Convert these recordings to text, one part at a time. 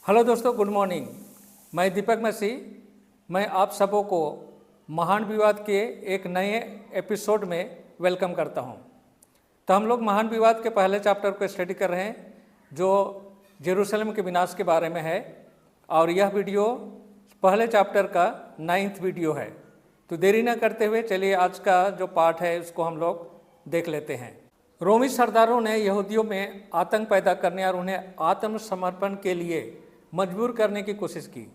Hello दोस्तों, good morning. मैं दीपक मसीह। मैं आप सबों को महान विवाद के एक नए एपिसोड में वेलकम करता हूं। तो हम लोग महान विवाद के पहले चैप्टर को स्टडी कर रहे हैं जो जेरूशलेम के विनाश के बारे में है, और यह वीडियो पहले चैप्टर का 9th वीडियो है। तो देरी न करते हुए चलिए आज का जो पार्ट है उसको हम लोग देख लेते हैं। रोमी सरदारों ने यहूदियों में आतंक पैदा करने और उन्हें आत्मसमर्पण के लिए मजबूर करने की कोशिश की।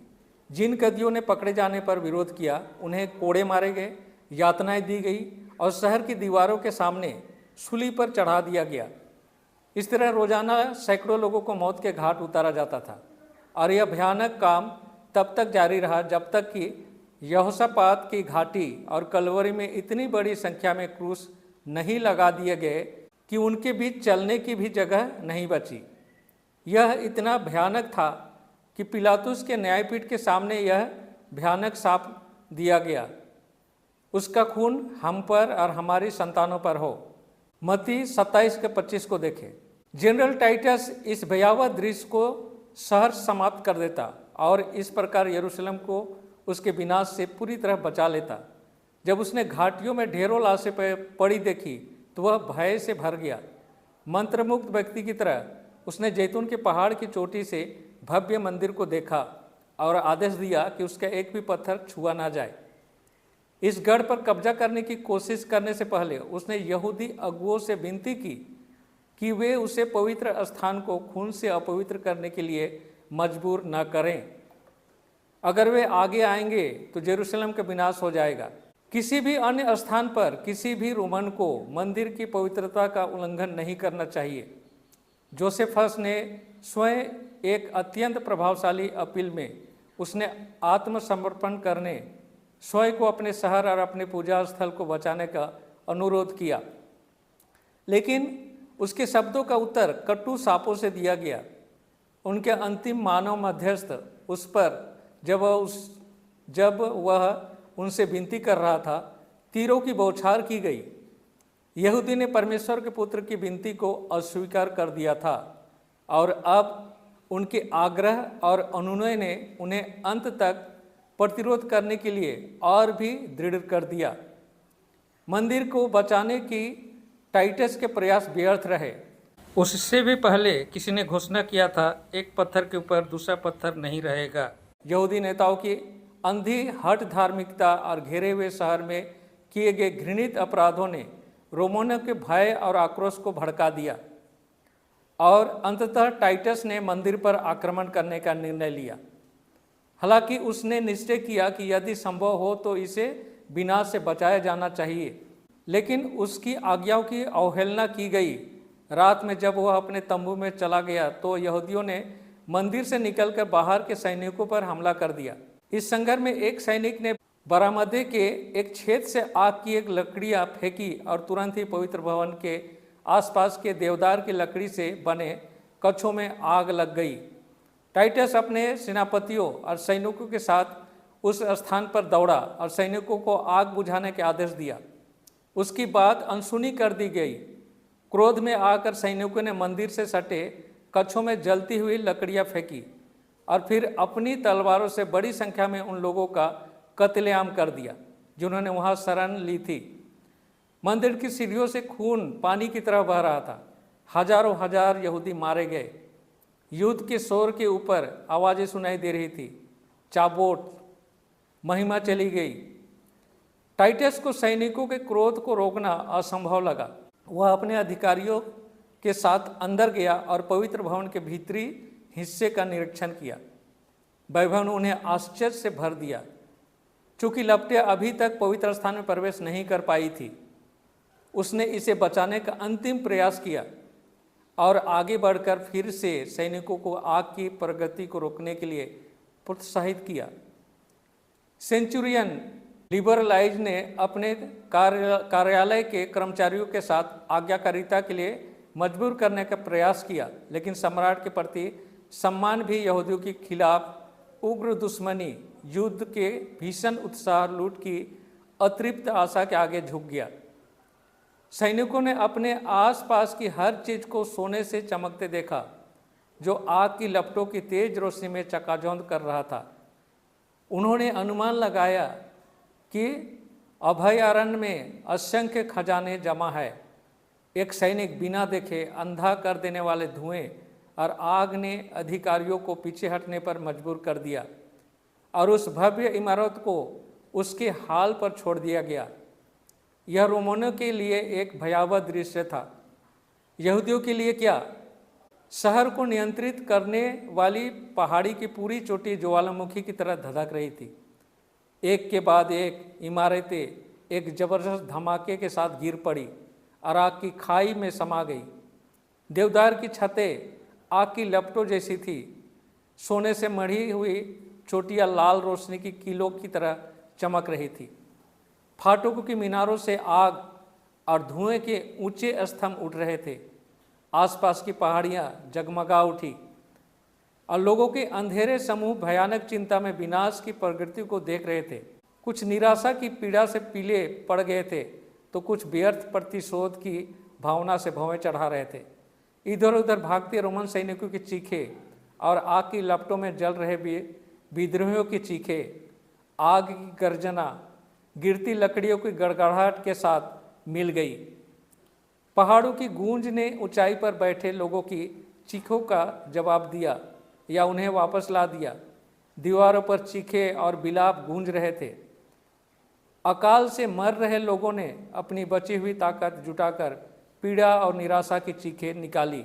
जिन कैदियों ने पकड़े जाने पर विरोध किया उन्हें कोड़े मारे गए, यातनाएं दी गई और शहर की दीवारों के सामने सूली पर चढ़ा दिया गया। इस तरह रोजाना सैकड़ों लोगों को मौत के घाट उतारा जाता था, और यह भयानक काम तब तक जारी रहा जब तक कि यहोशापात की घाटी और कलवरी में इतनी बड़ी संख्या में क्रूस नहीं लगा दिए गए कि उनके बीच चलने की भी जगह नहीं बची। यह इतना भयानक था कि पिलातुस के न्यायपीठ के सामने यह भयानक शाप दिया गया, उसका खून हम पर और हमारी संतानों पर हो। मत्ती 27:25 को देखें। जनरल टाइटस इस भयावह दृश्य को सहर्ष समाप्त कर देता और इस प्रकार यरूशलेम को उसके विनाश से पूरी तरह बचा लेता। जब उसने घाटियों में ढेरों लाशें पड़ी देखी तो वह भय से भर गया। मंत्रमुग्ध व्यक्ति की तरह उसने जैतून के पहाड़ की चोटी से भव्य मंदिर को देखा और आदेश दिया कि उसका एक भी पत्थर छुआ ना जाए। इस गढ़ पर कब्जा करने की कोशिश करने से पहले उसने यहूदी अगुओं से विनती की कि वे उसे पवित्र स्थान को खून से अपवित्र करने के लिए मजबूर न करें। अगर वे आगे आएंगे तो जेरूशलेम का विनाश हो जाएगा। किसी भी अन्य स्थान पर किसी भी रोमन को मंदिर की पवित्रता का उल्लंघन नहीं करना चाहिए। जोसेफस ने स्वयं एक अत्यंत प्रभावशाली अपील में उसने आत्मसमर्पण करने, स्वयं को अपने शहर और अपने पूजा स्थल को बचाने का अनुरोध किया, लेकिन उसके शब्दों का उत्तर कटु शापों से दिया गया। उनके अंतिम मानव मध्यस्थ उस पर जब वह उनसे विनती कर रहा था, तीरों की बौछार की गई। यहूदी ने परमेश्वर के पुत्र की विनती को अस्वीकार कर दिया था, और अब उनके आग्रह और अनुनय ने उन्हें अंत तक प्रतिरोध करने के लिए और भी दृढ़ कर दिया। मंदिर को बचाने की टाइटस के प्रयास व्यर्थ रहे। उससे भी पहले किसी ने घोषणा किया था, एक पत्थर के ऊपर दूसरा पत्थर नहीं रहेगा। यहूदी नेताओं की अंधी हठ धार्मिकता और घेरे हुए शहर में किए गए घृणित अपराधों ने रोमनों के भय और आक्रोश को भड़का दिया, और अंततः टाइटस ने मंदिर पर आक्रमण करने का निर्णय लिया। हालांकि उसने निश्चय किया कि यदि संभव हो तो इसे विनाश से बचाया जाना चाहिए, लेकिन उसकी आज्ञाओं की अवहेलना की गई। रात में जब वह अपने तंबू में चला गया तो यहूदियों ने मंदिर से निकलकर बाहर के सैनिकों पर हमला कर दिया। इस संघर्ष में एक सैनिक ने बरामदे के एक छेद से आग की एक लकड़ियाँ फेंकी और तुरंत ही पवित्र भवन के आसपास के देवदार की लकड़ी से बने कक्षों में आग लग गई। टाइटस अपने सेनापतियों और सैनिकों के साथ उस स्थान पर दौड़ा और सैनिकों को आग बुझाने के आदेश दिया। उसकी बात अनसुनी कर दी गई। क्रोध में आकर सैनिकों ने मंदिर से सटे कक्षों में जलती हुई लकड़ियाँ फेंकी और फिर अपनी तलवारों से बड़ी संख्या में उन लोगों का कत्लेआम कर दिया जिन्होंने वहाँ शरण ली थी। मंदिर की सीढ़ियों से खून पानी की तरह बह रहा था। हजारों हजार यहूदी मारे गए। युद्ध के शोर के ऊपर आवाज़ें सुनाई दे रही थी, चाबोट, महिमा चली गई। टाइटस को सैनिकों के क्रोध को रोकना असंभव लगा। वह अपने अधिकारियों के साथ अंदर गया और पवित्र भवन के भीतरी हिस्से का निरीक्षण किया। वैभव ने उन्हें आश्चर्य से भर दिया। चूंकि लपटें अभी तक पवित्र स्थान में प्रवेश नहीं कर पाई थी, उसने इसे बचाने का अंतिम प्रयास किया और आगे बढ़कर फिर से सैनिकों को आग की प्रगति को रोकने के लिए प्रोत्साहित किया। सेंचुरियन लिबरलाइज ने अपने कार्यालय के कर्मचारियों के साथ आज्ञाकारिता के लिए मजबूर करने का प्रयास किया, लेकिन सम्राट के प्रति सम्मान भी यहूदियों के खिलाफ उग्र दुश्मनी, युद्ध के भीषण उत्साह, लूट की अतृप्त आशा के आगे झुक गया। सैनिकों ने अपने आसपास की हर चीज को सोने से चमकते देखा। जो आग की लपटों की तेज रोशनी में चकाचौंध कर रहा था। उन्होंने अनुमान लगाया कि अभयारण्य में असंख्य खजाने जमा है। एक सैनिक बिना देखे अंधा कर देने वाले धुएं और आग ने अधिकारियों को पीछे हटने पर मजबूर कर दिया और उस भव्य इमारत को उसके हाल पर छोड़ दिया गया। यह रोमनों के लिए एक भयावह दृश्य था। यहूदियों के लिए क्या? शहर को नियंत्रित करने वाली पहाड़ी की पूरी चोटी ज्वालामुखी की तरह धधक रही थी। एक के बाद एक इमारतें एक जबरदस्त धमाके के साथ गिर पड़ी और आग की खाई में समा गई। देवदार की छतें आग की लपटों जैसी थी। सोने से मढ़ी हुई चोटियाँ लाल रोशनी की कीलों की तरह चमक रही थी। फाटकों की मीनारों से आग और धुएं के ऊंचे स्तंभ उठ रहे थे। आसपास की पहाड़ियाँ जगमगा उठी और लोगों के अंधेरे समूह भयानक चिंता में विनाश की प्रगति को देख रहे थे। कुछ निराशा की पीड़ा से पीले पड़ गए थे तो कुछ व्यर्थ प्रतिशोध की भावना से भौवें चढ़ा रहे थे। इधर उधर भागते रोमन सैनिकों की चीखें और आग की लपटों में जल रहे विद्रोहियों की चीखें, आग की गर्जना गिरती लकड़ियों की गड़गड़ाहट के साथ मिल गई। पहाड़ों की गूंज ने ऊंचाई पर बैठे लोगों की चीखों का जवाब दिया या उन्हें वापस ला दिया। दीवारों पर चीखें और विलाप गूंज रहे थे। अकाल से मर रहे लोगों ने अपनी बची हुई ताकत जुटाकर पीड़ा और निराशा की चीखें निकाली।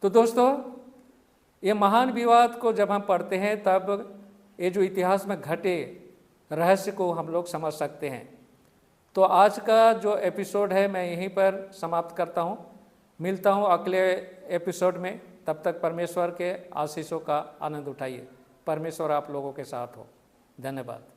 तो दोस्तों, ये महान विवाद को जब हम पढ़ते हैं तब ये जो इतिहास में घटे रहस्य को हम लोग समझ सकते हैं। तो आज का जो एपिसोड है मैं यहीं पर समाप्त करता हूँ। मिलता हूँ अगले एपिसोड में। तब तक परमेश्वर के आशीषों का आनंद उठाइए। परमेश्वर आप लोगों के साथ हो। धन्यवाद।